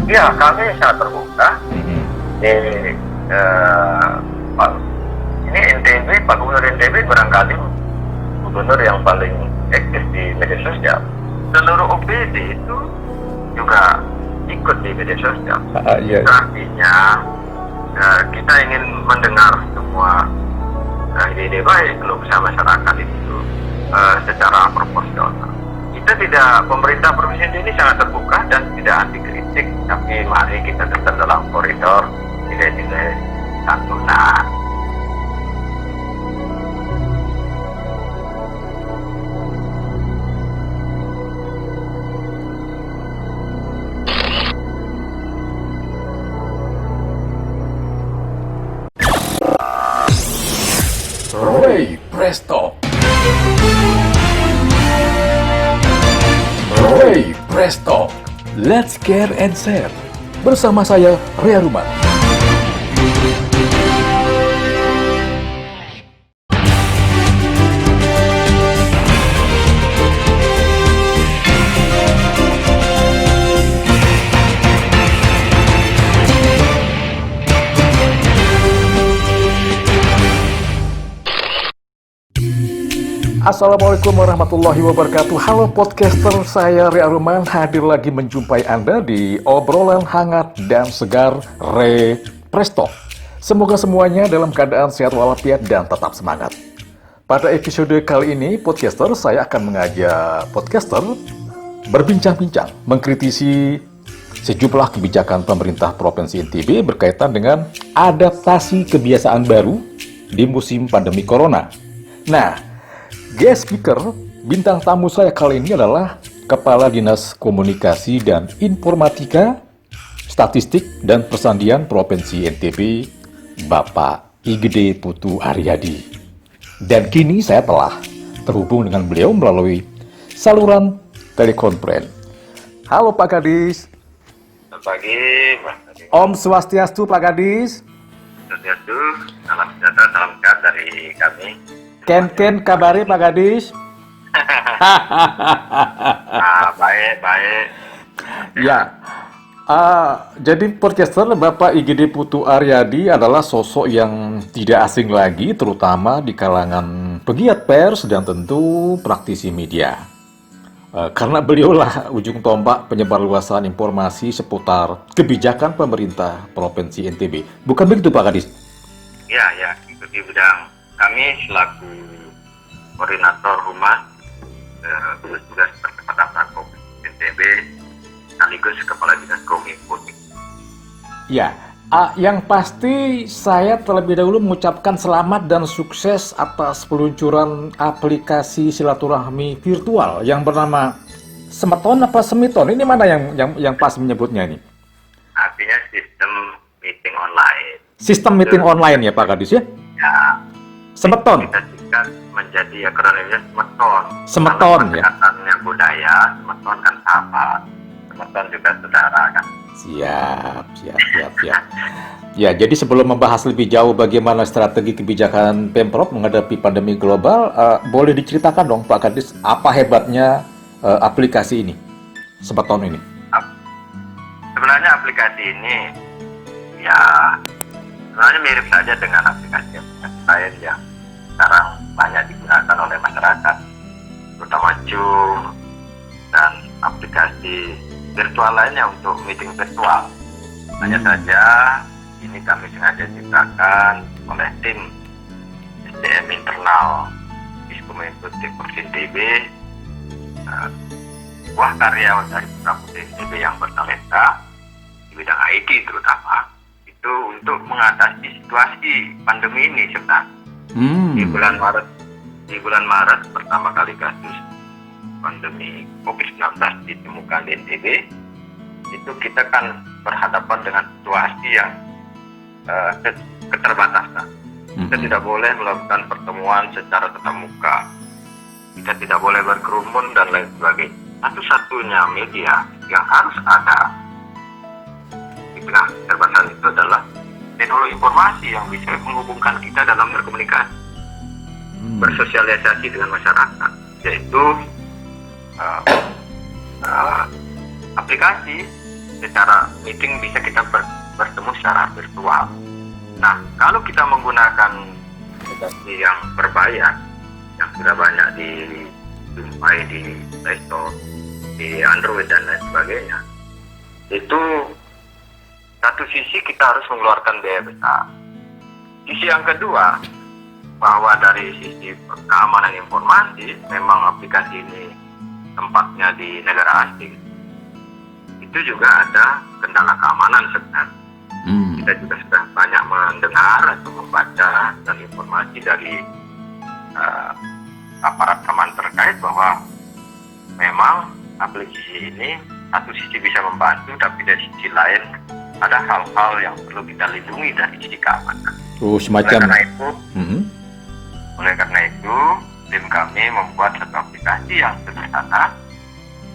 Ya, kami sangat terbuka. Ini, Pak, ini NTB, Pak Gubernur NTB barangkali gubernur yang paling aktif di media sosial. Seluruh OPD itu juga ikut di media sosial. Iya. Artinya kita ingin mendengar semua ide-ide baik keluh kesah masyarakat itu secara proporsional. Kita tidak, pemerintah provinsi ini sangat terbuka dan tidak anti kritik, tapi mari kita tetap dalam koridor nilai-nilai santunan. Ray Presto. Ray Presto. Let's care and share. Bersama saya, Ria Ruman. Assalamualaikum warahmatullahi wabarakatuh. Halo podcaster, saya Ria Ruman hadir lagi menjumpai Anda di obrolan hangat dan segar Ray Presto. Semoga semuanya dalam keadaan sehat walafiat dan tetap semangat. Pada episode kali ini, podcaster, saya akan mengajak podcaster berbincang-bincang, mengkritisi sejumlah kebijakan pemerintah Provinsi NTB berkaitan dengan adaptasi kebiasaan baru di musim pandemi Corona. Nah, guest speaker, bintang tamu saya kali ini adalah Kepala Dinas Komunikasi dan Informatika, Statistik dan Persandian Provinsi NTB, Bapak Igede Putu Aryadi. Dan kini saya telah terhubung dengan beliau melalui saluran telekonferensi. Halo Pak Kadis. Selamat pagi, Pak. Om Swastiastu Pak Kadis. Swastiastu, salam sejahtera, salam sehat dari kami. Ken kabari Pak Gadis. Baik. Ya, jadi podcaster Bapak Igede Putu Aryadi adalah sosok yang tidak asing lagi, terutama di kalangan pegiat pers dan tentu praktisi media. Karena beliaulah ujung tombak penyebarluasan informasi seputar kebijakan pemerintah Provinsi NTB. Bukan begitu Pak Gadis? Ya, itu di bidang kami selaku koordinator humas tugas percepatan COVID NTB sekaligus Kepala Dinas Kominfo. Ya, yang pasti saya terlebih dahulu mengucapkan selamat dan sukses atas peluncuran aplikasi silaturahmi virtual yang bernama Semeton apa Semiton? Ini mana yang pas menyebutnya ini? Artinya sistem meeting online. Sistem meeting online ya Pak Kadis ya? Ya. Semeton. Kita singkat menjadi akronimnya Semeton. Semeton ya. Pendekatannya budaya, Semeton kan sahabat, Semeton juga saudara kan. Siap. Ya, jadi sebelum membahas lebih jauh bagaimana strategi kebijakan Pemprov menghadapi pandemi global, boleh diceritakan dong Pak Kadis, apa hebatnya aplikasi ini, Semeton ini? Sebenarnya aplikasi ini ya sebenarnya mirip saja dengan aplikasi lain yang sekarang banyak digunakan oleh masyarakat, terutama Zoom dan aplikasi virtual lainnya untuk meeting virtual. Hanya saja ini kami sengaja ciptakan oleh tim SDM internal Diskominfo Provinsi NTB, sebuah karya dari Provinsi NTB yang bertalenta di bidang IT terutama, itu untuk mengatasi situasi pandemi ini sebenarnya. Di bulan Maret pertama kali kasus pandemi COVID-19 ditemukan di NTB, itu kita kan berhadapan dengan situasi yang keterbatasan. Kita tidak boleh melakukan pertemuan secara tatap muka, kita tidak boleh berkerumun dan lain sebagainya. Satu-satunya media yang harus ada di tengah keterbatasan itu adalah teknologi informasi yang bisa menghubungkan kita dalam berkomunikasi, bersosialisasi dengan masyarakat, yaitu aplikasi secara meeting bisa kita bertemu secara virtual. Nah, kalau kita menggunakan aplikasi yang berbayar, yang sudah banyak dijumpai di Play Store, di Android dan lain sebagainya, itu satu sisi kita harus mengeluarkan biaya besar. Sisi yang kedua, bahwa dari sisi keamanan informasi, memang aplikasi ini tempatnya di negara asing, itu juga ada kendala keamanan sebenarnya. Kita juga sudah banyak mendengar atau membaca dan informasi dari aparat keamanan terkait bahwa memang aplikasi ini satu sisi bisa membantu, tapi dari sisi lain ada hal-hal yang perlu kita lindungi dari sisi keamanan. Semacam. Oleh karena itu, tim kami membuat satu aplikasi yang sederhana,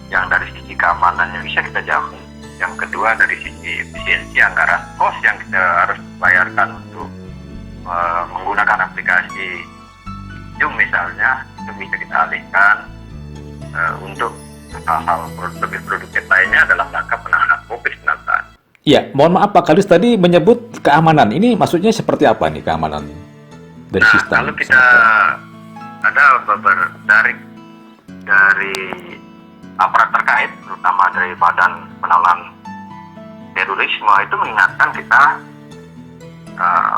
yang dari sisi keamanannya bisa kita jamin. Yang kedua, dari sisi efisiensi anggaran kos yang kita harus bayarkan untuk menggunakan aplikasi Zoom misalnya, itu bisa kita alihkan untuk hal-hal lebih produktif lainnya dalam rangka penanganan COVID-19. Iya, mohon maaf Pak Kadis tadi menyebut keamanan. Ini maksudnya seperti apa nih keamanan dari sistem? Kalau kita ada beberapa dari aparat terkait, terutama dari Badan Penanggulangan Terorisme, itu mengingatkan kita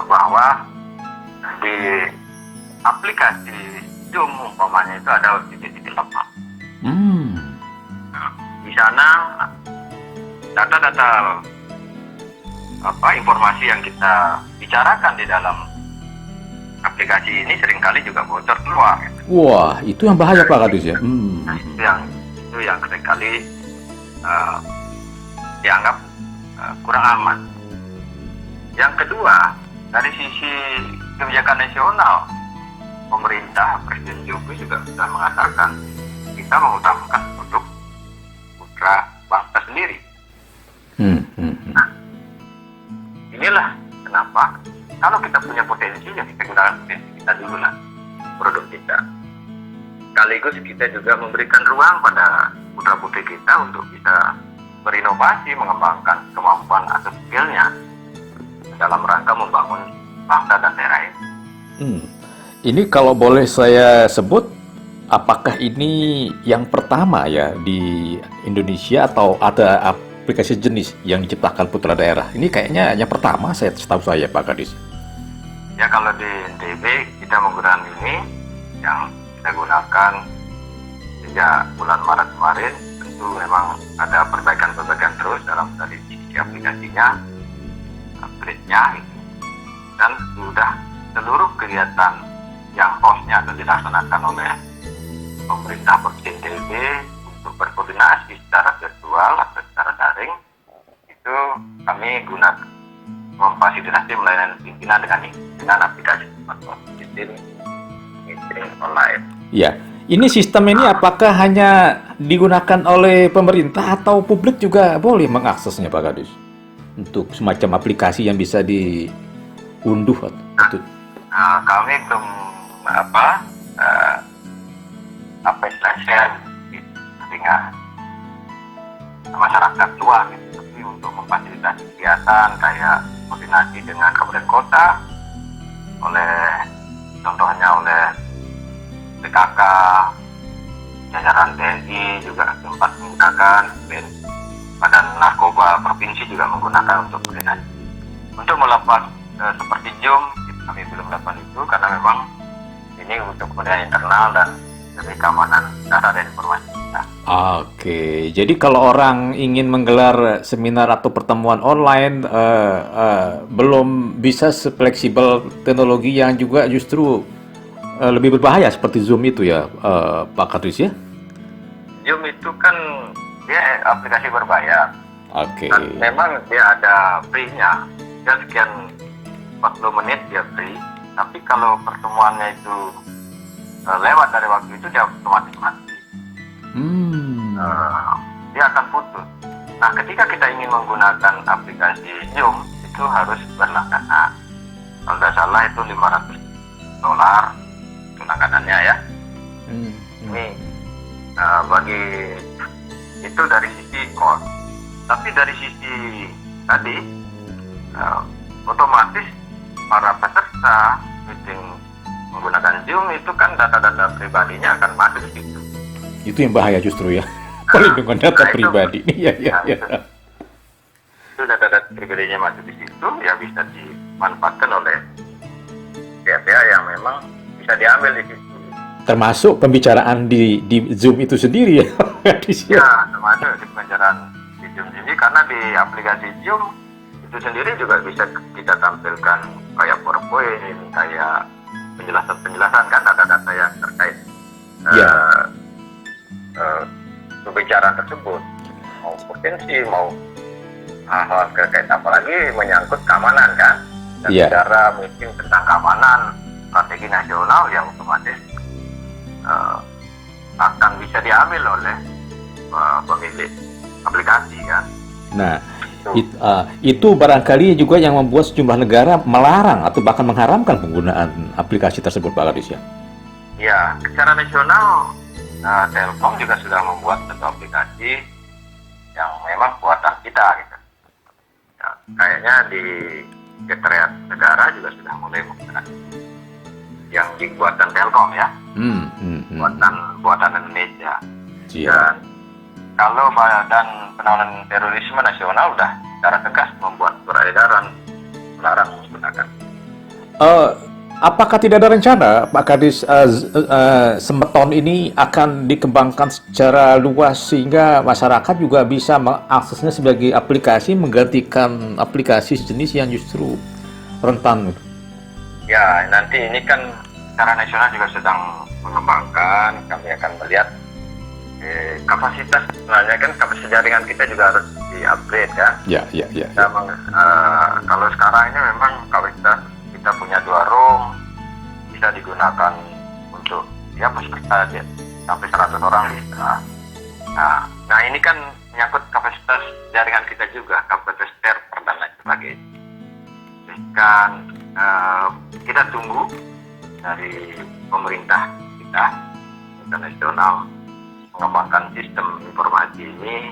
bahwa di aplikasi Zoom umpamanya itu ada titik-titik lemah. Di sana data-data informasi yang kita bicarakan di dalam aplikasi ini seringkali juga bocor keluar. Wah, itu yang bahaya Pak Kadis ya. Itu yang seringkali dianggap kurang aman. Yang kedua, dari sisi kebijakan nasional, pemerintah Presiden Jokowi juga sudah mengatakan kita mengutamakan produk putra bangsa sendiri. Nah, inilah kenapa kalau kita punya potensi, ya kita gunakan potensi kita dulu lah, produk kita. Sekaligus kita juga memberikan ruang pada putra-putri kita untuk bisa berinovasi, mengembangkan kemampuan atau skillnya dalam rangka membangun bangsa dan daerah ini. Ini kalau boleh saya sebut, apakah ini yang pertama ya di Indonesia atau ada aplikasi jenis yang diciptakan putra daerah? Ini kayaknya yang pertama setahu saya Pak Kadis. Ya, kalau di NTB kita menggunakan ini, yang kita gunakan sejak bulan Maret kemarin. Tentu memang ada perbaikan-perbaikan terus dalam dari sisi aplikasinya, upgrade-nya gitu. Dan sudah seluruh kegiatan yang hostnya akan dilaksanakan oleh pemerintah Provinsi NTB untuk berkoordinasi secara virtual atau secara daring, itu kami gunakan memfasilitasi melayani pimpinan dengan aplikasi smartphone meeting online. Ya, ini sistem ini apakah hanya digunakan oleh pemerintah atau publik juga boleh mengaksesnya Pak Kadis? Untuk semacam aplikasi yang bisa diunduh atau? Kami belum apa istilahnya dengan masyarakat luas gitu. Tapi untuk memfasilitasi kegiatan kayak koordinasi dengan kabupaten kota, contohnya oleh PKK, jajaran TNI juga sempat menggunakan, Badan Narkoba Provinsi juga menggunakan untuk koordinasi. Untuk melepas seperti Zoom, kami belum melakukan itu karena memang ini untuk kepentingan internal dan demi keamanan data dan informasi kita. Oke, jadi kalau orang ingin menggelar seminar atau pertemuan online belum bisa fleksibel teknologi yang juga justru lebih berbahaya seperti Zoom itu ya, Pak Kadis ya? Zoom itu kan dia aplikasi berbayar. Oke. Dan memang dia ada free-nya. Dia sekian 40 menit dia free. Tapi kalau pertemuannya itu lewat dari waktu itu, dia otomatis mati. Dia akan putus. Nah, ketika kita ingin menggunakan aplikasi Zoom, itu harus berlangganan. Kalau tidak salah itu $500 itu langganannya ya. Ini bagi itu dari sisi cost. Tapi dari sisi tadi, otomatis para peserta meeting menggunakan Zoom itu kan data-data pribadinya akan masuk di situ. Itu yang bahaya justru ya, perlindungan data pribadi. Iya. Itu data-data pribadinya masuk di situ, ya bisa dimanfaatkan oleh pihak-pihak yang memang bisa diambil di situ. Termasuk pembicaraan di Zoom itu sendiri ya. Ya, termasuk di pembicaraan di Zoom ini, karena di aplikasi Zoom itu sendiri juga bisa kita tampilkan kayak PowerPoint, kayak penjelasan kan data-data yang terkait pembicaraan tersebut, mau potensi, mau hal-hal terkait, apalagi menyangkut keamanan kan, dan bicara mungkin tentang keamanan strategi nasional yang otomatis akan bisa diambil oleh pemilik aplikasi kan. Nah, itu barangkali juga yang membuat sejumlah negara melarang atau bahkan mengharamkan penggunaan aplikasi tersebut, Pak Kadis ya? Ya, secara nasional Telkom juga sudah membuat satu aplikasi yang memang buatan kita gitu. Ya, kayaknya di Sekretariat Negara juga sudah mulai menggunakan yang dibuatan Telkom ya, buatan Indonesia. Dan kalau Badan Penanggulangan Terorisme Nasional sudah secara tegas membuat surat edaran melarang menggunakan. Apakah tidak ada rencana, Pak Kadis, Semeton ini akan dikembangkan secara luas sehingga masyarakat juga bisa mengaksesnya sebagai aplikasi menggantikan aplikasi sejenis yang justru rentan? Ya, nanti ini kan secara nasional juga sedang mengembangkan. Kami akan melihat kapasitas, sebenarnya kan kapasitas jaringan kita juga harus di-upgrade ya. Ya. Kalau sekarang ini memang kapasitas kita punya 2 room, bisa digunakan untuk ya peserta sampai 100 orang bisa. Nah ini kan menyangkut kapasitas jaringan kita juga, kapasitas server dan lain sebagainya. Kan kita tunggu dari pemerintah kita nasional mengembangkan sistem informasi ini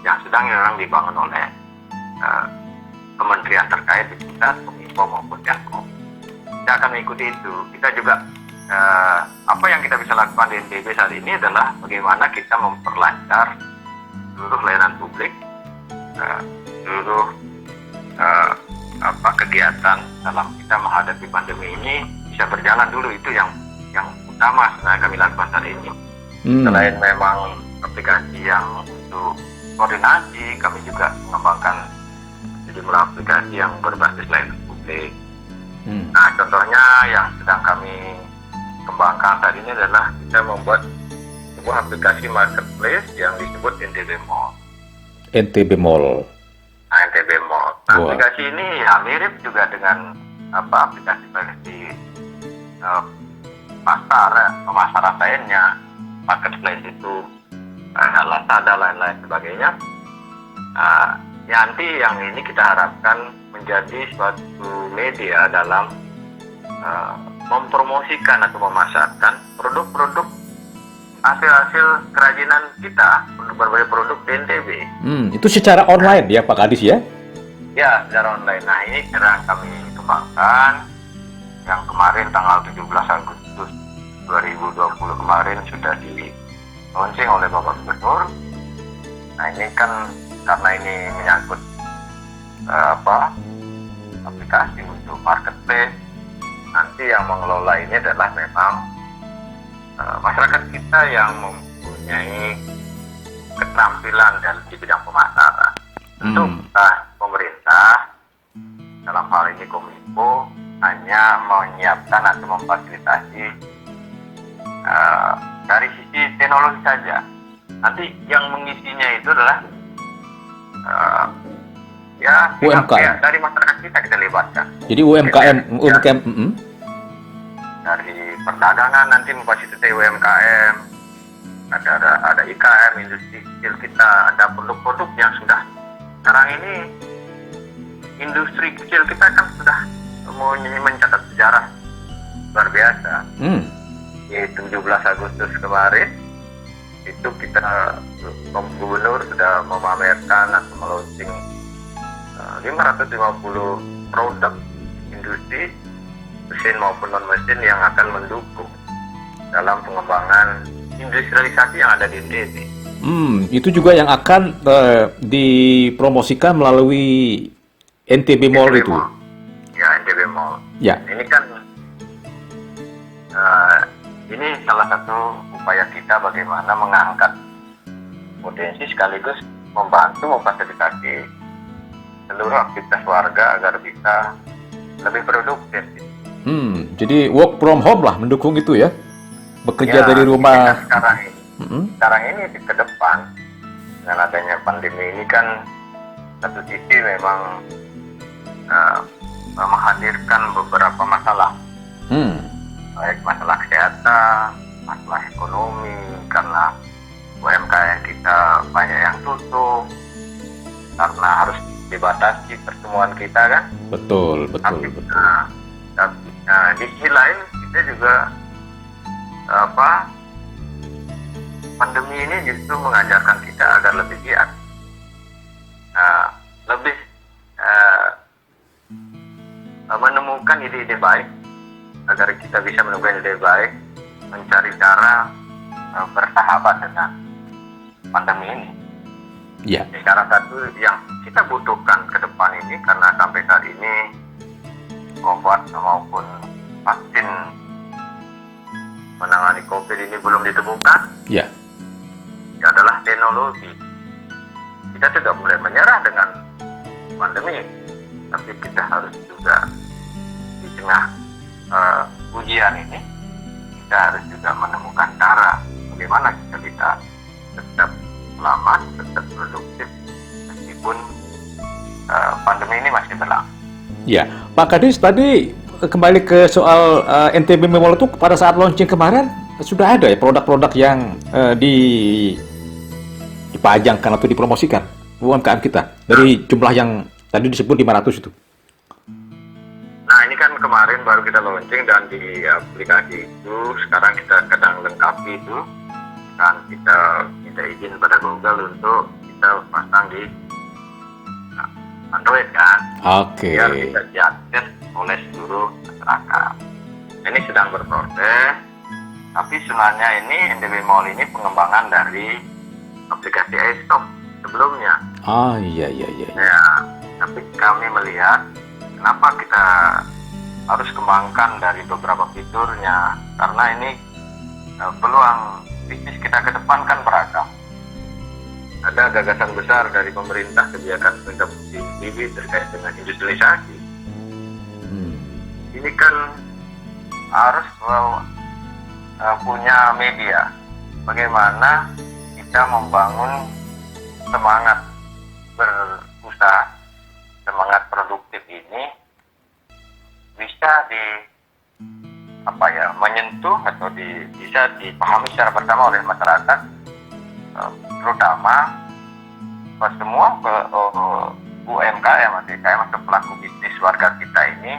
yang sedang memang dibangun oleh kementerian terkait di pusat, Kominfo maupun Telkom. Kita akan mengikuti itu. Kita juga apa yang kita bisa lakukan di NTB saat ini adalah bagaimana kita memperlancar seluruh layanan publik, seluruh kegiatan dalam kita menghadapi pandemi ini bisa berjalan dulu. Itu yang utama sebenarnya kami lakukan saat ini. Selain memang aplikasi yang untuk koordinasi, kami juga mengembangkan sejumlah aplikasi yang berbasis layanan publik. Nah, contohnya yang sedang kami kembangkan saat ini adalah kita membuat sebuah aplikasi marketplace yang disebut NTB Mall. NTB Mall. NTB Mall. Nah, aplikasi ini ya mirip juga dengan aplikasi pemasaran lainnya. Marketplace itu Lazada lain-lain sebagainya. Nanti yang ini kita harapkan menjadi suatu media dalam mempromosikan atau memasarkan produk-produk hasil-hasil kerajinan kita, berbagai produk di NTB. Itu secara online ya Pak Kadis ya? Ya, secara online. Nah ini sedang kami kembangkan. Yang kemarin tanggal 17 Agustus 2020 kemarin sudah di-launching oleh Bapak Gubernur. Nah ini kan karena ini menyangkut aplikasi untuk marketplace, nanti yang mengelola ini adalah memang masyarakat kita yang mempunyai keterampilan di bidang pemasaran. Tentu pemerintah dalam hal ini Kominfo hanya menyiapkan atau memfasilitasi dari sisi teknologi saja. Nanti yang mengisinya itu adalah UMKM. Dari masyarakat kita libatkan. Jadi UMKM. Dari perdagangan nanti memfasilitasi UMKM, ada IKM, industri kecil kita, ada produk-produk yang sudah sekarang ini industri kecil kita kan sudah mencatat sejarah luar biasa. Di 17 Agustus kemarin itu kita Gubernur sudah memamerkan atau melaunching 550 produk industri mesin maupun non mesin yang akan mendukung dalam pengembangan industrialisasi yang ada di NTB. Itu juga yang akan dipromosikan melalui NTB Mall itu. Mall. Ya, NTB Mall. Ya. Ini kan ini salah satu upaya kita bagaimana mengangkat potensi sekaligus membantu memfasilitasi seluruh aktivitas warga agar bisa lebih produktif. Jadi work from home lah mendukung itu ya, bekerja dari rumah. Sekarang ini ke depan dengan adanya pandemi ini kan satu sisi memang menghadirkan beberapa masalah, baik masalah kesehatan, masalah ekonomi karena UMKM kita banyak yang tutup karena harus dibatasi pertemuan kita kan. Betul. Di sisi lain kita juga pandemi ini justru mengajarkan kita agar lebih giat, lebih menemukan ide-ide baik agar kita bisa menemukan ide baik, mencari cara bersahabat dengan pandemi ini. Ya. Salah satu yang kita butuhkan ke depan ini karena sampai saat ini obat maupun vaksin menangani COVID ini belum ditemukan. Ya. Adalah teknologi. Kita tidak boleh menyerah dengan pandemi, tapi kita harus juga di tengah ujian ini kita harus juga menemukan cara bagaimana kita bisa tetap selamat, tetap produktif meskipun pandemi ini masih berlangsung. Ya, Pak Kadis tadi kembali ke soal NTB Mall itu pada saat launching kemarin sudah ada ya produk-produk yang dipajangkan atau dipromosikan UMKM kita dari jumlah yang tadi disebut 500 itu. Nah ini kan kemarin baru kita launching dan di aplikasi itu sekarang kita sedang lengkapi itu dan kita minta izin pada Google untuk kita pasang di Android kan. Oke. Biar bisa diakses oleh seluruh masyarakat. Ini sedang berproses, tapi sebenarnya ini NTB Mall ini pengembangan dari aplikasi iStop sebelumnya. Iya. Ya, tapi kami melihat kenapa kita harus kembangkan dari beberapa fiturnya karena ini peluang bisnis kita ke depan kan beragam. Ada gagasan besar dari pemerintah kebijakan pemerintah TV terkait dengan industrialisasi. Ini kan harus punya media. Bagaimana kita membangun semangat berusaha, semangat produktif ini bisa menyentuh atau bisa dipahami secara bersama oleh masyarakat, terutama semua UMKM atau pelaku bisnis warga kita ini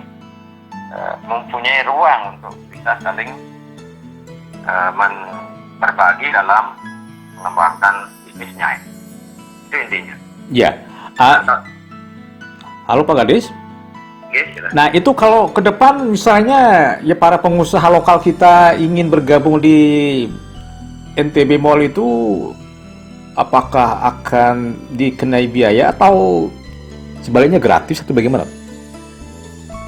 mempunyai ruang untuk bisa saling berbagi dalam mengembangkan bisnisnya. Itu intinya. Ya. Halo Pak Kadis. Yes, nah itu kalau ke depan misalnya ya para pengusaha lokal kita ingin bergabung di NTB Mall itu apakah akan dikenai biaya atau sebaliknya gratis atau bagaimana?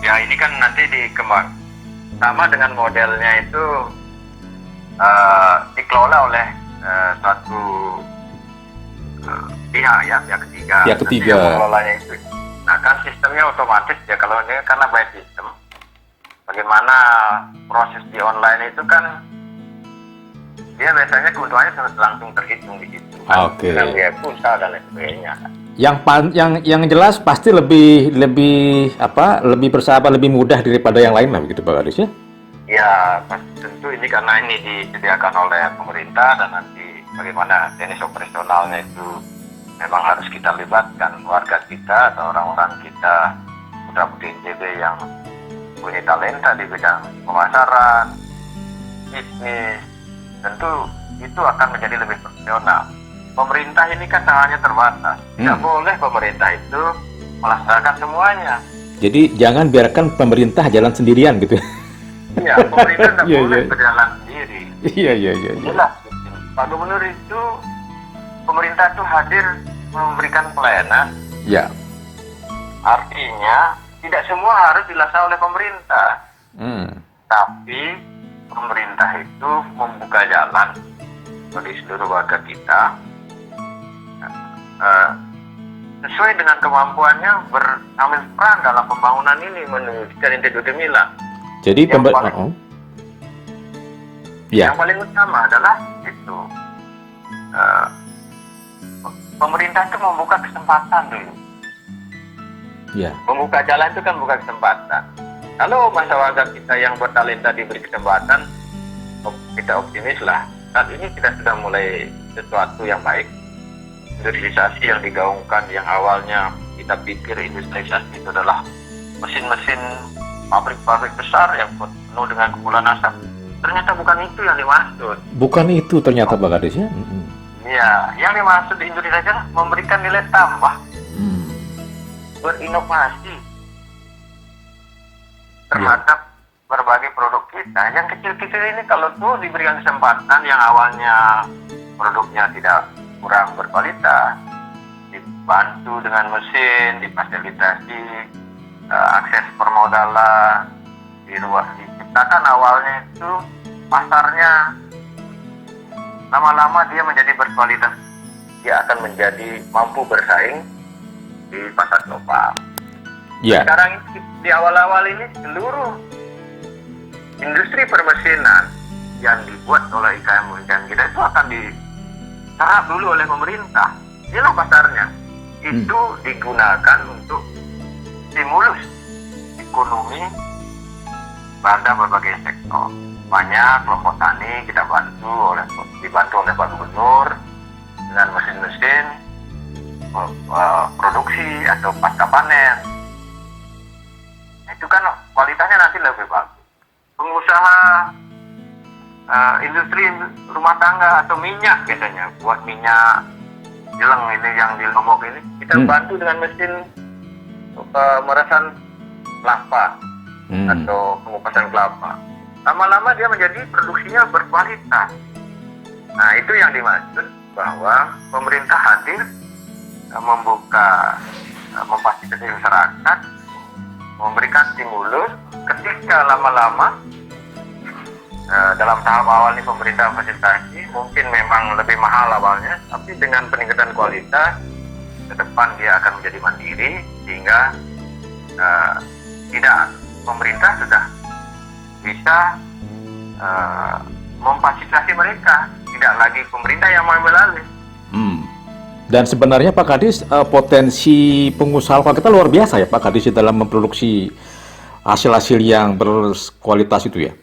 Ya ini kan nanti dikembang sama dengan modelnya itu dikelola oleh suatu pihak ketiga. Pihak ketiga. Mengelolanya itu. Nah kan sistemnya otomatis ya kalau ini karena by system. Bagaimana proses di online itu kan dia biasanya keuntungannya langsung terhitung di situ. Oke. Dengan biaya pulsa dan lain sebagainya. Yang jelas pasti lebih bersahabat, lebih mudah daripada yang lain lah begitu Pak Kadis ya? Ya tentu ini karena ini disediakan oleh pemerintah dan nanti bagaimana teknis operasionalnya itu memang harus kita libatkan warga kita atau orang-orang kita putra-putri NTB yang punya talenta di bidang pemasaran, bisnis, tentu itu akan menjadi lebih profesional. Pemerintah ini kan tangannya terbatas. Tidak boleh pemerintah itu melaksanakan semuanya. Jadi jangan biarkan pemerintah jalan sendirian gitu. Iya, pemerintah tidak boleh berjalan sendiri. Iya. Jelas. Pak Gubernur itu, pemerintah itu hadir memberikan pelayanan. Ya. Artinya tidak semua harus dilaksanakan oleh pemerintah. Tapi pemerintah itu membuka jalan bagi seluruh warga kita, sesuai dengan kemampuannya berambil peran dalam pembangunan ini menunjukkan Inti Gemilang. Jadi yang paling utama adalah itu pemerintah itu membuka kesempatan dulu. Ya. Membuka jalan itu kan buka kesempatan. Kalau masyarakat kita yang bertalenta diberi kesempatan, kita optimis lah. Saat ini kita sudah mulai sesuatu yang baik. Industrialisasi yang digaungkan, yang awalnya kita pikir industrialisasi itu adalah mesin-mesin pabrik-pabrik besar yang penuh dengan kepulan asap. Ternyata bukan itu yang dimaksud. Bukan itu ternyata Pak Kades ya? Iya, yang dimaksud di Indonesia adalah memberikan nilai tambah, berinovasi terhadap berbagai produk kita. Yang kecil-kecil ini kalau tuh diberikan kesempatan, yang awalnya produknya tidak kurang berkualitas, dibantu dengan mesin, difasilitasi akses permodalan, diciptakan awalnya itu pasarnya, lama-lama dia menjadi berkualitas, dia akan menjadi mampu bersaing di pasar global. Yeah. Sekarang ini, di awal-awal ini seluruh industri permesinan yang dibuat oleh IKM kita itu akan diserap dulu oleh pemerintah. Inilah pasarnya. Itu digunakan untuk stimulus ekonomi pada berbagai sektor. Banyak kelompok tani kita dibantu oleh Pak Gubernur dengan mesin-mesin produksi atau pasca panen. Itu kan kualitasnya nanti lebih bagus. Pengusaha industri rumah tangga atau minyak biasanya, buat minyak jeleng ini yang di Lombok ini, kita bantu dengan mesin meresan kelapa atau pengupasan kelapa. Lama-lama dia menjadi produksinya berkualitas. Nah, itu yang dimaksud bahwa pemerintah hadir membuka, memfasilitasi masyarakat, memberikan stimulus. Ketika lama-lama dalam tahap awal ini pemerintah fasilitasi, mungkin memang lebih mahal awalnya, tapi dengan peningkatan kualitas ke depan dia akan menjadi mandiri, sehingga tidak, pemerintah sudah bisa memfasilitasi mereka, tidak lagi pemerintah yang mengambil alih. Dan sebenarnya Pak Kades, potensi pengusaha lokal kita luar biasa ya Pak Kades dalam memproduksi hasil-hasil yang berkualitas itu ya?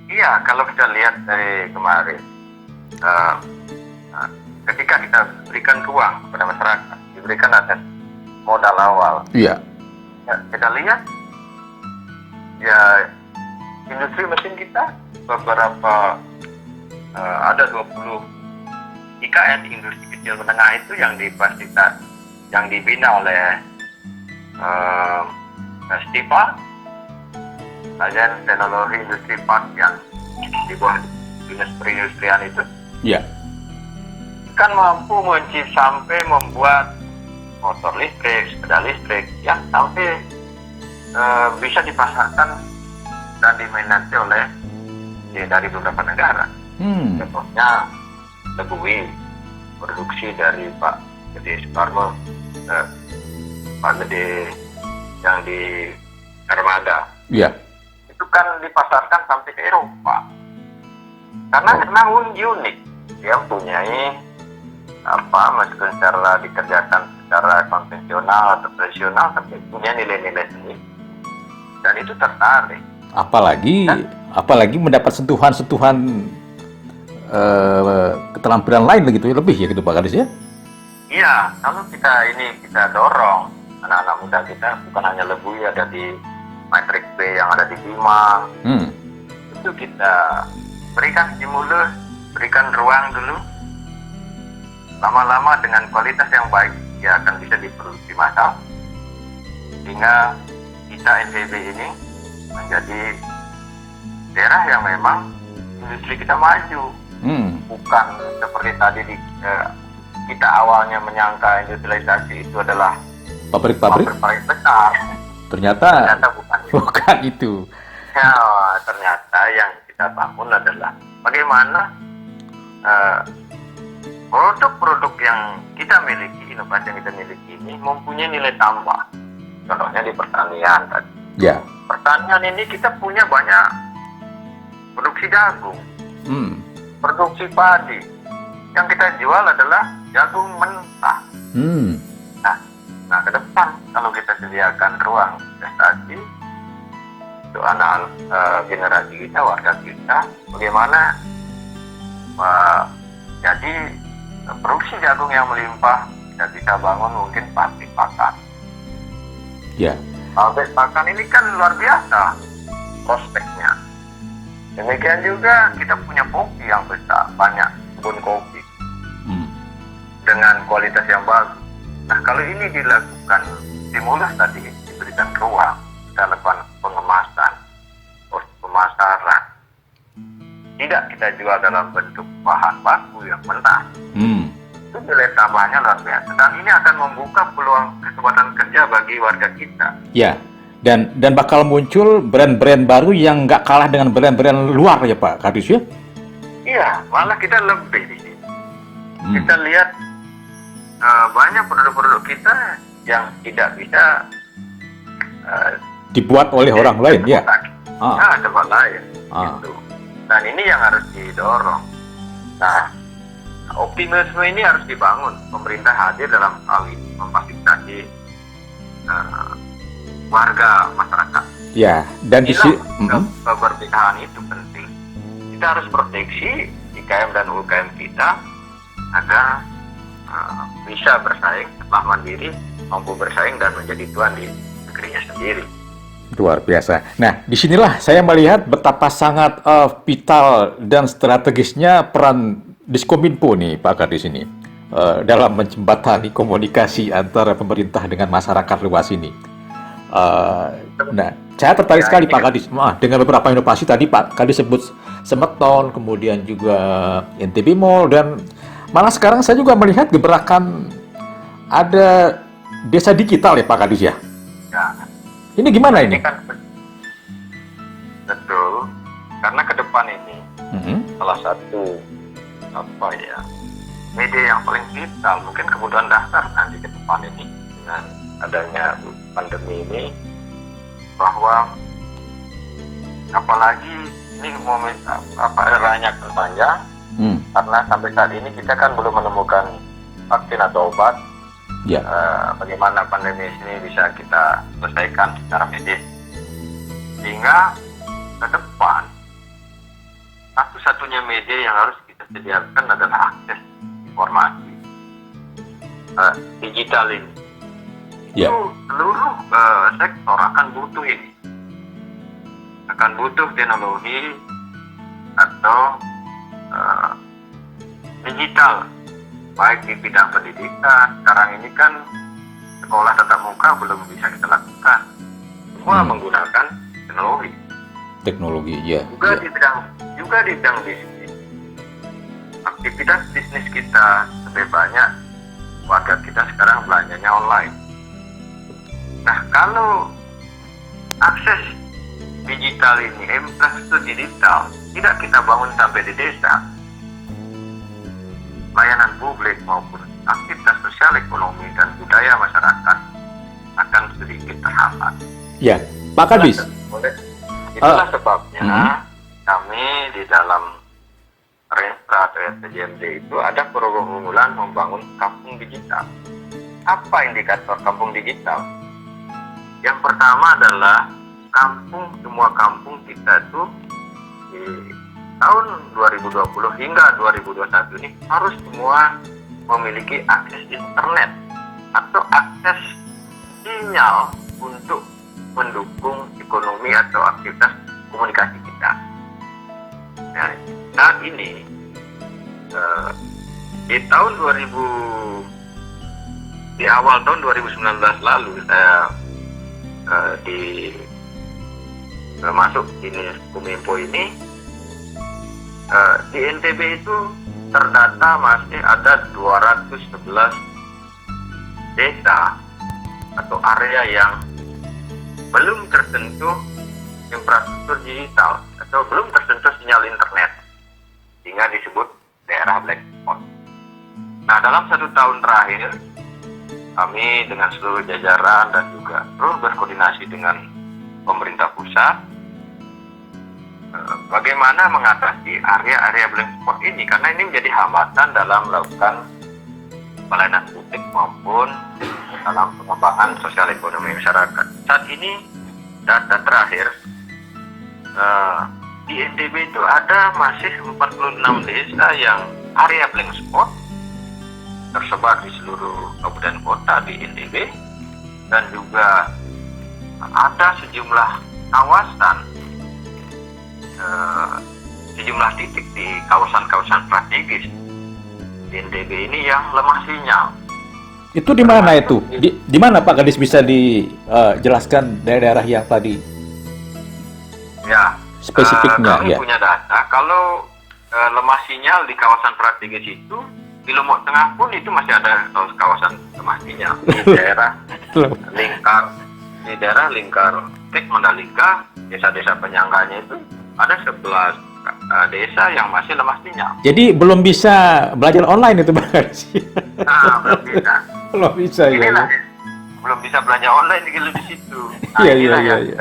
Iya, kalau kita lihat dari kemarin, ketika kita berikan ruang kepada masyarakat, diberikan akses modal awal. Iya. Ya, kita lihat, ya industri mesin kita beberapa ada 20 IKN, industri kecil menengah itu yang difasilitasi, yang dibina oleh STIPA, Badan Teknologi Industri Park yang di bawah Dinas Perindustrian itu. Iya. Kan mampu sampai membuat motor listrik, sepeda listrik yang sampai bisa dipasarkan dan diminati oleh dari beberapa negara. Contohnya Lebui, produksi dari Pak Gede Soekarno, Pak Gede yang di Armada. Iya. Itu kan dipasarkan sampai ke Eropa. Karena memang unik, dia mempunyai meskipun secara dikerjakan secara konvensional atau tradisional, tapi punya nilai-nilai seni. Dan itu tertarik. Apalagi mendapat sentuhan keterampilan lain begitu ya, lebih ya gitu Pak Kades ya? Iya, kalau kita dorong anak-anak muda kita, bukan hanya Lebui, ada di Matrix B yang ada di Bima, itu kita berikan stimulus, berikan ruang dulu. Lama-lama dengan kualitas yang baik, dia akan bisa diproduksi massal. Sehingga kita NTB ini menjadi daerah yang memang industri kita maju. Bukan seperti tadi kita awalnya menyangka industrialisasi itu adalah pabrik-pabrik paling besar. Ternyata bukan itu. bukan itu. Ya, ternyata yang kita bangun adalah bagaimana produk-produk yang kita miliki, inovasi yang kita miliki ini mempunyai nilai tambah. Contohnya di pertanian tadi. Ya. Pertanian ini kita punya banyak produksi jagung, produksi padi. Yang kita jual adalah jagung mentah. Nah, ke depan kalau kita sediakan ruang investasi untuk anak generasi kita, warga kita, bagaimana jadi produksi jagung yang melimpah, kita bisa bangun mungkin pabrik pakan. Ya. Pabrik pakan ini kan luar biasa prospeknya. Demikian juga kita punya kopi yang besar, banyak kebun kopi dengan kualitas yang bagus. Nah, kalau ini dilakukan stimulus tadi, diberikan ruang, kita lakukan pengemasan, pemasaran. Tidak kita jual dalam bentuk bahan baku yang mentah. Itu nilai tambahnya luar biasa. Dan ini akan membuka peluang kesempatan kerja bagi warga kita. Ya, dan bakal muncul brand-brand baru yang nggak kalah dengan brand-brand luar ya Pak Kadis ya? Iya, malah kita lebih di sini. Kita lihat banyak produk-produk kita yang tidak bisa dibuat oleh orang lain ya? Tempat lain. Gitu. Dan ini yang harus didorong. Nah, optimisme ini harus dibangun. Pemerintah hadir dalam hal ini memfasilitasi warga masyarakat. Ya, dan di sini keberpihakan itu penting. Kita harus proteksi IKM dan UKM kita agar bisa bersaing setelah mandiri, mampu bersaing dan menjadi tuan di negerinya sendiri. Luar biasa. Nah, disinilah saya melihat betapa sangat vital dan strategisnya peran Diskominfo nih Pak Kadis ini dalam menjembatani komunikasi antara pemerintah dengan masyarakat luas ini. Nah, saya tertarik sekali Pak Kadis dengan beberapa inovasi tadi Pak Kadis sebut Semeton, kemudian juga NTB Mall, dan malah sekarang saya juga melihat gebrakan ada desa digital ya Pak Kadis ya. Ini gimana ini? Kan betul, karena ke depan ini salah satu media yang paling vital, mungkin kebutuhan dasar nanti ke depan ini dengan adanya pandemi ini, bahwa apalagi ini momen eranya akan panjang, karena sampai saat ini kita kan belum menemukan vaksin atau obat. Ya. Bagaimana pandemi ini bisa kita selesaikan secara medis, sehingga ke depan satu-satunya media yang harus kita sediakan adalah akses informasi digital ini. Ya. Itu seluruh sektor akan butuh ini, akan butuh teknologi atau digital, baik di bidang pendidikan. Sekarang ini kan sekolah tatap muka belum bisa kita lakukan, semua menggunakan teknologi. Ya. Juga di bidang bisnis, aktivitas bisnis kita lebih banyak, warga kita sekarang belanjanya online. Nah, kalau akses digital ini, infrastruktur digital tidak kita bangun sampai di desa, layanan publik maupun aktivitas sosial, ekonomi, dan budaya masyarakat akan sedikit terhambat. Ya, Pak Kadis. Itulah sebabnya kami di dalam Renstra atau RPJMD itu ada program unggulan membangun kampung digital. Apa indikator kampung digital? Yang pertama adalah semua kampung kita itu di tahun 2020 hingga 2021 ini harus semua memiliki akses internet atau akses sinyal untuk mendukung ekonomi atau aktivitas komunikasi kita. Nah, saat ini di tahun 2000, di awal tahun 2019 lalu saya masuk ini Kominfo ini, di NTB itu terdata masih ada 211 desa atau area yang belum tersentuh infrastruktur digital atau belum tersentuh sinyal internet, sehingga disebut daerah black spot. Nah, dalam 1 tahun terakhir kami dengan seluruh jajaran dan juga terus berkoordinasi dengan pemerintah pusat bagaimana mengatasi area-area black spot ini, karena ini menjadi hambatan dalam melakukan pelayanan publik maupun dalam pengembangan sosial ekonomi masyarakat. Saat ini data terakhir di NTB itu ada masih 46 desa yang area blank spot tersebar di seluruh kabupaten kota di NTB, dan juga ada sejumlah kawasan, sejumlah titik di kawasan-kawasan strategis di NTB ini yang lemah sinyal. Itu di mana itu? Di mana Pak Kadis, bisa dijelaskan daerah-daerah yang tadi? Ya, spesifiknya. Kami punya data kalau lemah sinyal di kawasan strategis itu di Lombok Tengah pun itu masih ada kawasan lemah sinyal di daerah lingkar Tek Mandalika, desa-desa penyangganya itu ada 11 desa yang masih lemah sinyal. Jadi belum bisa belajar online itu Pak Kadis? Nah, belum bisa. Belum bisa ya. Belum bisa belanja online di situ. Nah, inilah yang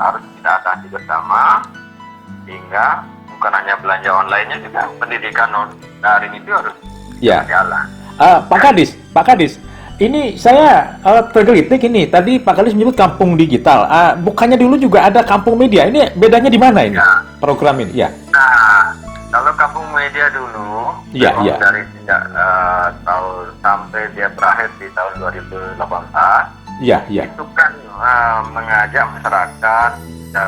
harus kita atasi bersama, sehingga bukan hanya belanja online-nya, juga pendidikan daring itu harus jalan. Pak Kadis, ini saya tergelitik ini. Tadi Pak Kadis menyebut kampung digital. Bukannya dulu juga ada kampung media? Ini bedanya di mana ini? Ya. Program ini? Ya. Nah, kalau kampung media dulu, dari sejak tahun sampai dia berakhir di tahun 2018, itu kan mengajak masyarakat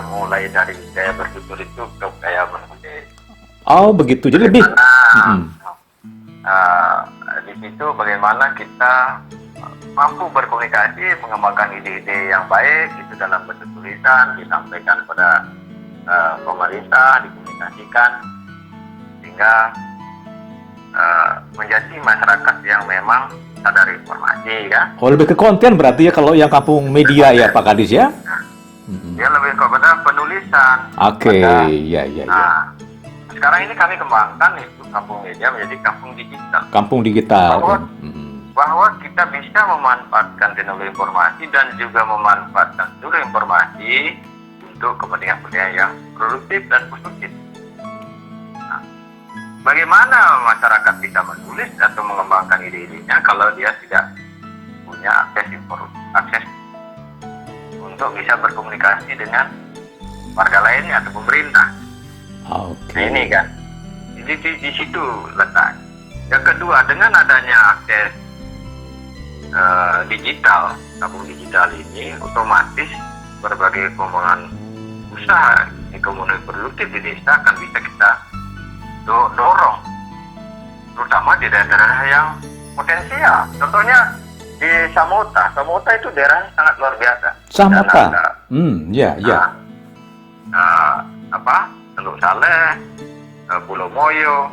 mulai dari gaya bertutur itu ke gaya bermudik. Oh begitu, jadi lebih. Di situ bagaimana kita mampu berkomunikasi, mengembangkan ide-ide yang baik itu dalam bentuk tulisan, disampaikan pada pemerintah, dikomunikasikan, sehingga menjadi masyarakat yang memang sadar informasi ya. Oh, lebih ke konten berarti ya kalau yang kampung media ya Pak Kadis ya? Dia lebih kepada penulisan. Oke, ya. Nah, sekarang ini kami kembangkan itu kampung media menjadi kampung digital. Kampung digital. Bahwa kita bisa memanfaatkan teknologi informasi dan juga memanfaatkan seluruh informasi untuk kepentingan-kepentingan yang produktif dan positif. Nah, bagaimana masyarakat bisa menulis atau mengembangkan ide-idenya kalau dia tidak punya akses untuk bisa berkomunikasi dengan warga lainnya atau pemerintah? Oke. Nah, ini kan, di situ letak. Yang kedua, dengan adanya akses digital, kampung digital ini otomatis berbagai pengembangan usaha ekonomi produktif di desa akan bisa kita dorong, terutama di daerah-daerah yang potensial. Contohnya di Samota itu daerah sangat luar biasa. Samota, Teluk Saleh, Pulau Moyo,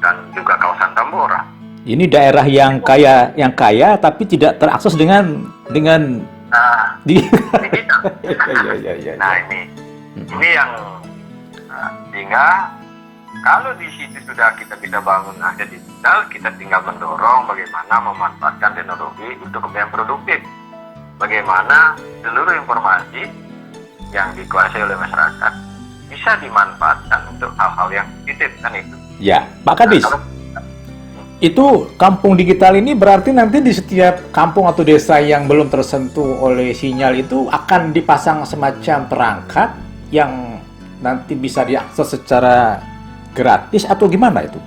dan juga kawasan Tambora. Ini daerah yang kaya tapi tidak terakses dengan digital. Ya. Nah ini yang sehingga kalau di situ sudah kita bisa bangun akses digital, kita tinggal mendorong bagaimana memanfaatkan teknologi untuk kepentingan produktif. Bagaimana seluruh informasi yang dikuasai oleh masyarakat bisa dimanfaatkan untuk hal-hal yang positif, kan itu. Ya, Pak Kadis. Itu kampung digital ini berarti nanti di setiap kampung atau desa yang belum tersentuh oleh sinyal itu akan dipasang semacam perangkat yang nanti bisa diakses secara gratis atau gimana itu?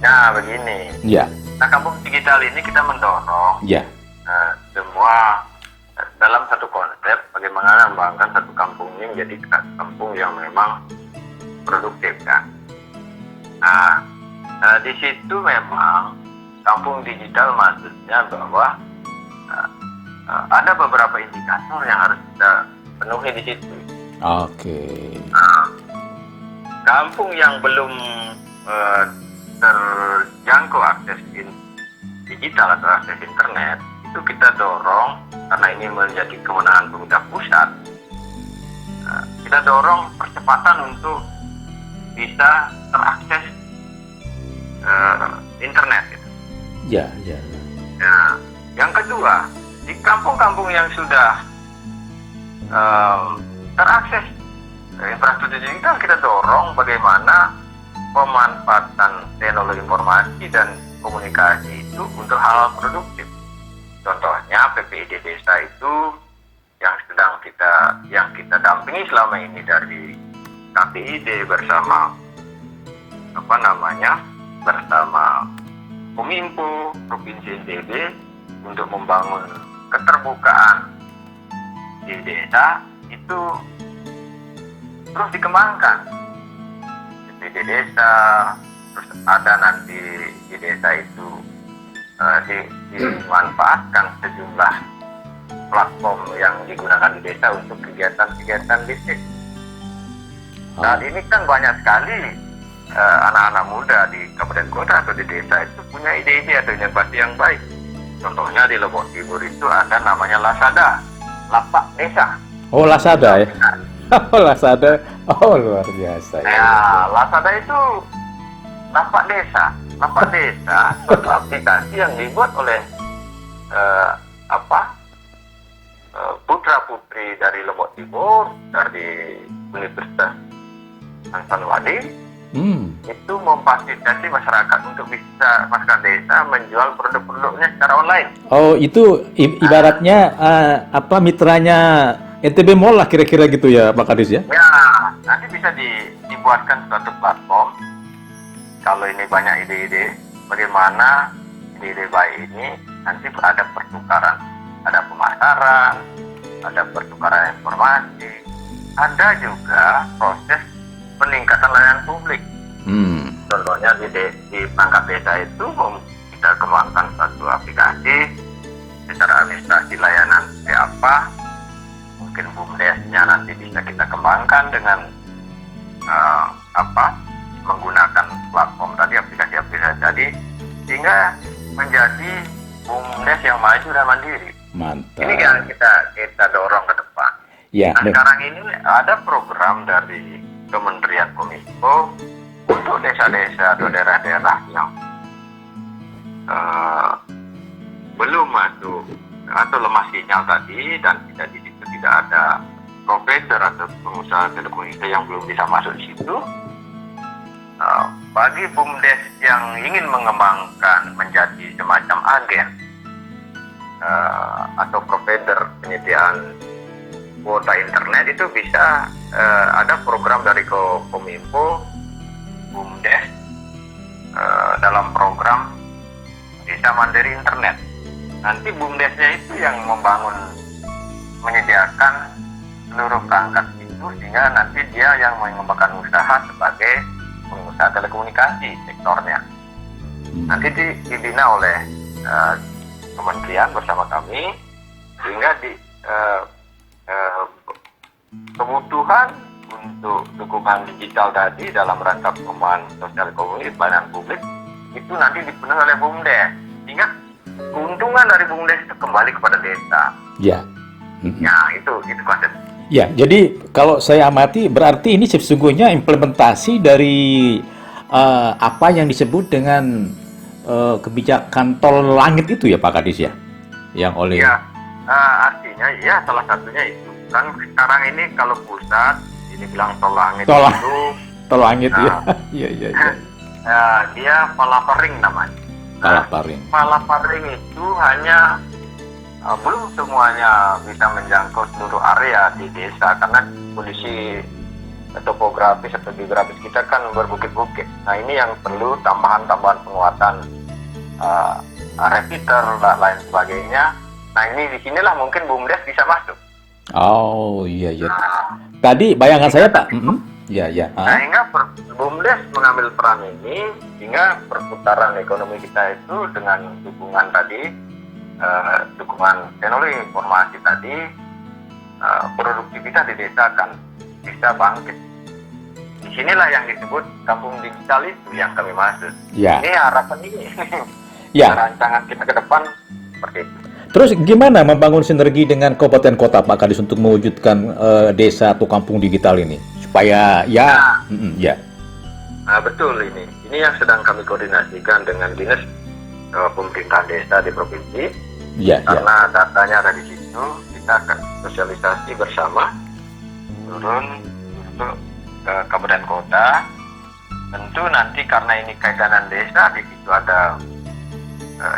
Nah, begini. Ya. Nah, kampung digital ini kita mendorong semua dalam satu konsep bagaimana mengembangkan satu kampung ini menjadi kampung yang memang produktif kan. Nah, di situ memang kampung digital maksudnya bahwa ada beberapa indikator yang harus kita penuhi di situ. Oke. Kampung yang belum terjangkau akses digital atau akses internet itu kita dorong, karena ini menjadi kewenangan pemerintah pusat. Kita dorong percepatan untuk bisa terakses internet. Gitu. Ya. Nah, yang kedua, di kampung-kampung yang sudah terakses infrastruktur digital, kita dorong bagaimana pemanfaatan teknologi informasi dan komunikasi itu untuk hal produktif. Contohnya PPID desa itu yang kita dampingi selama ini dari KPID bersama bersama Kominfo Provinsi NTB untuk membangun keterbukaan di desa itu terus dikembangkan. Di desa terus ada nanti di desa itu dimanfaatkan sejumlah platform yang digunakan di desa untuk kegiatan-kegiatan bisnis. Saat ini kan banyak sekali anak-anak muda di kabupaten kota atau di desa itu punya ide-ide atau inovasi yang baik. Contohnya di Lombok Timur itu ada namanya Lasada, lapak desa. Oh, Lasada ya? Oh, Lasada. Oh, luar biasa. Ya, Lasada itu lapak desa. Lapak desa suatu aplikasi yang dibuat oleh putra-putri dari Lombok Timur, dari Universitas Hasanuddin. Itu memfasilitasi masyarakat untuk bisa masyarakat desa menjual produk-produknya secara online. Oh, itu ibaratnya mitranya NTB Mall lah kira-kira gitu ya Pak Kadis ya? Ya, nanti bisa dibuatkan suatu platform. Kalau ini banyak ide-ide, bagaimana ide-ide baik ini nanti ada pertukaran, ada pemasaran, ada pertukaran informasi, ada juga proses peningkatan layanan publik. Contohnya di perangkat desa itu kita kembangkan satu aplikasi secara administrasi layanan kayak apa. Mungkin BUMDes-nya nanti bisa kita kembangkan dengan menggunakan platform tadi, aplikasi-aplikasi tadi, sehingga menjadi BUMDes yang maju dan mandiri. Mantap. Ini yang kita dorong ke depan. Ya, nah, sekarang ini ada program dari Kementerian Kominfo untuk desa-desa atau daerah-daerah yang belum masuk atau lemah sinyal tadi, dan di situ tidak ada provider atau pengusaha telekomunikasi yang belum bisa masuk di situ. Bagi BUMDes yang ingin mengembangkan menjadi semacam agen atau provider penyediaan kuota internet, itu bisa ada program dari Kominfo BUMDes dalam program Desa Mandiri Internet. Nanti BUMDesnya itu yang menyediakan seluruh perangkat itu, sehingga nanti dia yang mengembangkan usaha sebagai pengusaha telekomunikasi sektornya. Nanti dibina oleh kementerian bersama kami, sehingga kebutuhan untuk dukungan digital tadi dalam rangka pengembangan sosial ekonomi pelayanan publik itu nanti dipenuhi oleh BUMDes, sehingga keuntungan dari BUMDes itu kembali kepada desa. Ya. Ya, itu konsep. Ya, jadi kalau saya amati berarti ini sesungguhnya implementasi dari apa yang disebut dengan kebijakan tol langit itu ya Pak Kadis ya? Yang oleh... Ya, artinya ya salah satunya itu. Kan sekarang ini kalau pusat ini bilang tol langit Tol langit nah, ya. Iya. Dia palapering namanya. Palapering itu hanya belum semuanya bisa menjangkau seluruh area di desa, karena kondisi topografis atau geografis kita kan berbukit-bukit. Nah, ini yang perlu tambahan penguatan repeater dan lain sebagainya. Nah, ini disinilah mungkin BUMDes bisa masuk. Oh iya. Tadi bayangan saya Pak, Iya, iya. Sehingga BUMDes mengambil peran ini, sehingga perputaran ekonomi kita itu dengan dukungan tadi, dukungan teknologi informasi tadi, produktivitas di desa akan bisa bangkit. Disinilah yang disebut kampung digital itu yang kami maksud. Ya. Ini harapan ini. Ya. Rancangan kita ke depan seperti itu. Terus gimana membangun sinergi dengan kabupaten kota Pak Kadis untuk mewujudkan desa atau kampung digital ini supaya Betul ini yang sedang kami koordinasikan dengan dinas pemerintahan desa di provinsi. Karena datanya ada di situ, kita akan sosialisasi bersama turun untuk kabupaten kota. Tentu nanti karena ini kaitan desa, di situ ada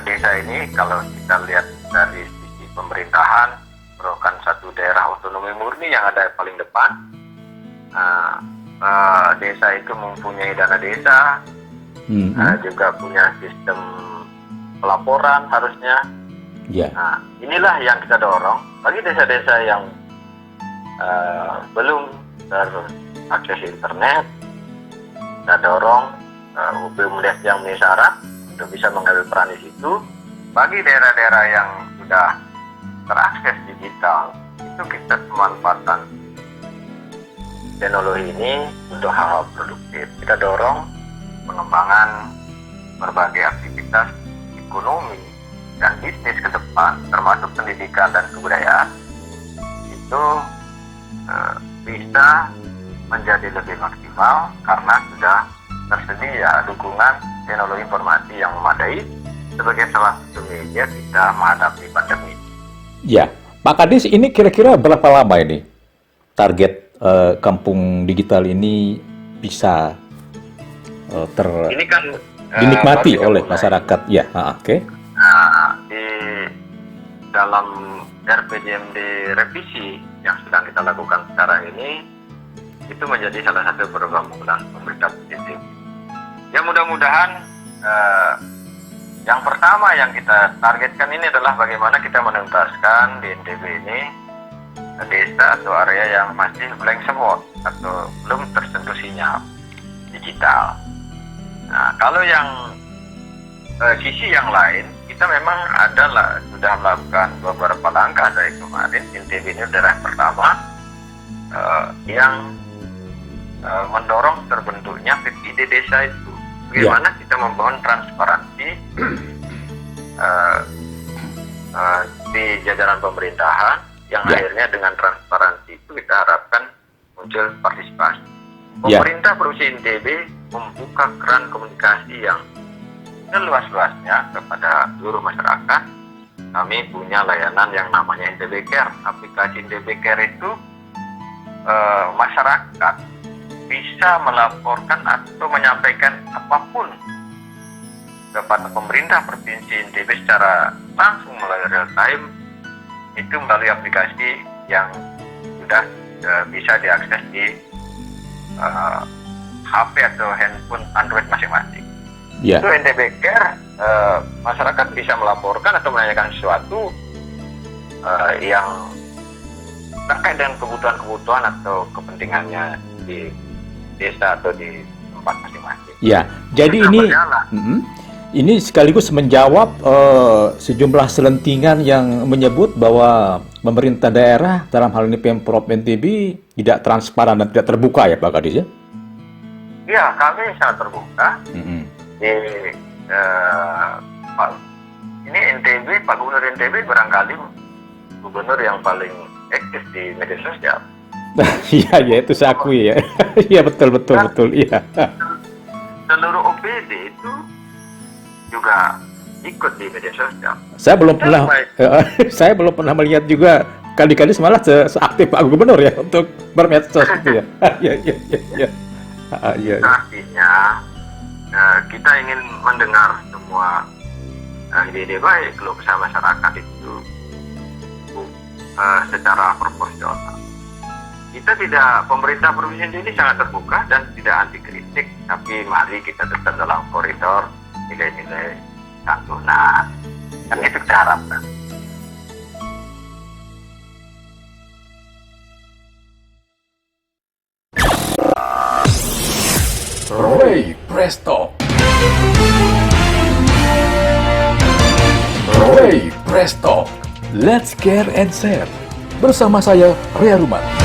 desa ini kalau kita lihat dari sisi pemerintahan merupakan satu daerah otonomi murni yang ada paling depan. Desa itu mempunyai dana desa, juga punya sistem pelaporan harusnya. Nah, inilah yang kita dorong bagi desa-desa yang belum terakses internet. Kita dorong BUMDes yang memenuhi syarat untuk bisa mengambil peran di situ. Bagi daerah-daerah yang sudah terakses digital, itu kita pemanfaatan teknologi ini untuk hal-hal produktif. Kita dorong pengembangan berbagai aktivitas ekonomi dan bisnis ke depan, termasuk pendidikan dan kebudayaan, itu bisa menjadi lebih maksimal karena sudah tersedia dukungan teknologi informasi yang memadai sebagai salah satu media kita menghadapi pandemi. Ya, Pak Kadis, ini kira-kira berapa lama ini target kampung digital ini bisa dinikmati oleh masyarakat? Ya, oke. Nah, di dalam RPJMD revisi yang sedang kita lakukan sekarang ini, itu menjadi salah satu program unggulan pemerintah provinsi. Ya mudah-mudahan yang pertama yang kita targetkan ini adalah bagaimana kita menuntaskan di NTB ini desa atau area yang masih blank spot atau belum tersentuh sinyal digital. Nah, kalau yang sisi yang lain, kita memang sudah melakukan beberapa langkah dari kemarin. NTB ini daerah pertama yang mendorong terbentuknya PPID desa itu. Bagaimana kita membangun transparansi di jajaran pemerintahan yang akhirnya dengan transparansi itu kita harapkan muncul partisipasi. Pemerintah Provinsi NTB membuka keran komunikasi yang seluas-luasnya kepada seluruh masyarakat. Kami punya layanan yang namanya NTB Care. Aplikasi NTB Care itu masyarakat bisa melaporkan atau menyampaikan apapun kepada pemerintah Provinsi NTB secara langsung melalui real time, itu melalui aplikasi yang sudah bisa diakses di HP atau handphone Android masing-masing. Itu NTB Care, masyarakat bisa melaporkan atau menanyakan sesuatu yang terkait dengan kebutuhan atau kepentingannya di desa atau di tempat masing-masing. Ya, jadi ini sekaligus menjawab sejumlah selentingan yang menyebut bahwa pemerintah daerah dalam hal ini Pemprov NTB tidak transparan dan tidak terbuka ya Pak Kadis ya? Ya, kami sangat terbuka. Ini NTB, Pak Gubernur NTB barangkali gubernur yang paling aktif di media sosial. Iya, ya itu saya akui ya. Iya betul. Iya. Seluruh OPD itu juga ikut di media sosial. Saya belum pernah melihat juga Kadis malah seaktif Pak Gubernur ya untuk bermedsos itu ya. Iya. Artinya kita ingin mendengar semua ide-ide baik keluh kesah masyarakat itu secara proporsional. Pemerintah provinsi ini sangat terbuka dan tidak anti kritik, tapi mari kita tetap dalam koridor nilai-nilai santunan. Dan itu kita harapkan. Presto. Ray Presto. Let's care and share. Bersama saya, Ria Ruman.